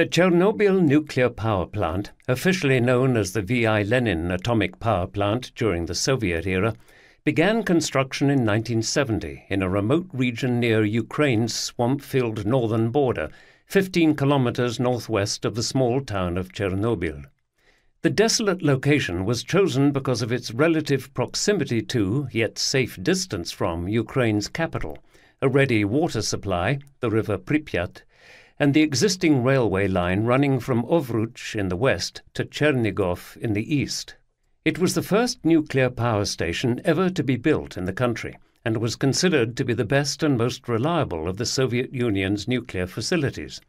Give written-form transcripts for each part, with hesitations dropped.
The Chernobyl nuclear power plant, officially known as the V.I. Lenin atomic power plant during the Soviet era, began construction in 1970 in a remote region near Ukraine's swamp-filled northern border, 15 kilometers northwest of the small town of Chernobyl. The desolate location was chosen because of its relative proximity to, yet safe distance from, Ukraine's capital, a ready water supply, the river Pripyat, and the existing railway line running from Ovruch in the west to Chernigov in the east. It was the first nuclear power station ever to be built in the country, and was considered to be the best and most reliable of the Soviet Union's nuclear facilities.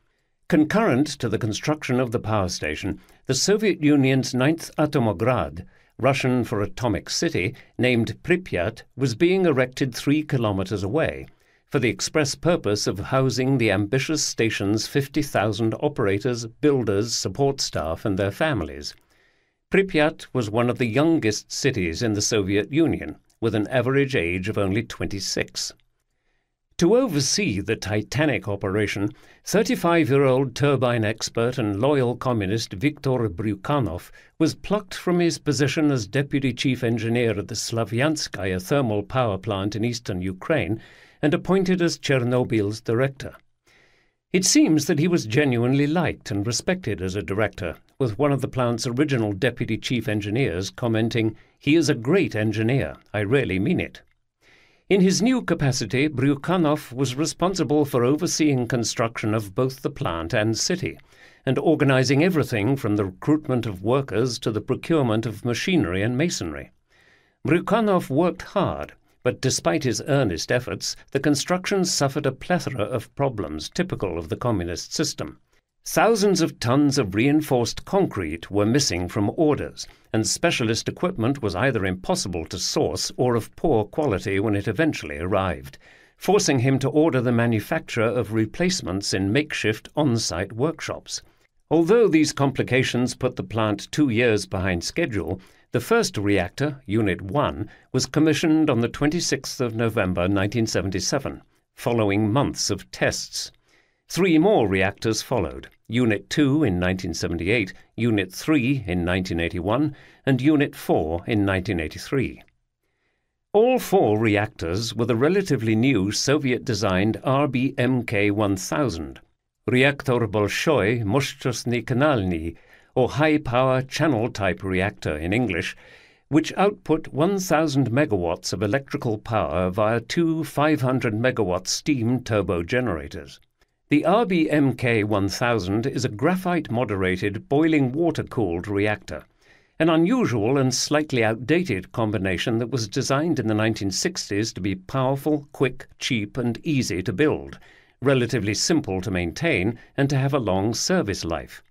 Concurrent to the construction of the power station, the Soviet Union's 9th Atomograd, Russian for atomic city, named Pripyat, was being erected 3 kilometers away, for the express purpose of housing the ambitious station's 50,000 operators, builders, support staff and their families. Pripyat was one of the youngest cities in the Soviet Union, with an average age of only 26. To oversee the titanic operation, 35-year-old turbine expert and loyal communist Viktor Bryukhanov was plucked from his position as deputy chief engineer at the Slavyanskaya thermal power plant in eastern Ukraine and appointed as Chernobyl's director. It seems that he was genuinely liked and respected as a director, with one of the plant's original deputy chief engineers commenting, "He is a great engineer, I really mean it." In his new capacity, Bryukhanov was responsible for overseeing construction of both the plant and city, and organizing everything from the recruitment of workers to the procurement of machinery and masonry. Bryukhanov worked hard, but despite his earnest efforts, the construction suffered a plethora of problems typical of the communist system. Thousands of tons of reinforced concrete were missing from orders, and specialist equipment was either impossible to source or of poor quality when it eventually arrived, forcing him to order the manufacture of replacements in makeshift on-site workshops. Although these complications put the plant 2 years behind schedule, the first reactor, Unit 1, was commissioned on the 26th of November 1977, following months of tests. 3 more reactors followed, Unit 2 in 1978, Unit 3 in 1981, and Unit 4 in 1983. All 4 reactors were the relatively new Soviet-designed RBMK-1000, Reaktor Bolshoi Moshchosny Kanalny, or high-power channel-type reactor in English, which output 1,000 megawatts of electrical power via 2 500-megawatt steam turbo generators. The RBMK-1000 is a graphite-moderated, boiling water-cooled reactor, an unusual and slightly outdated combination that was designed in the 1960s to be powerful, quick, cheap, and easy to build, relatively simple to maintain, and to have a long service life.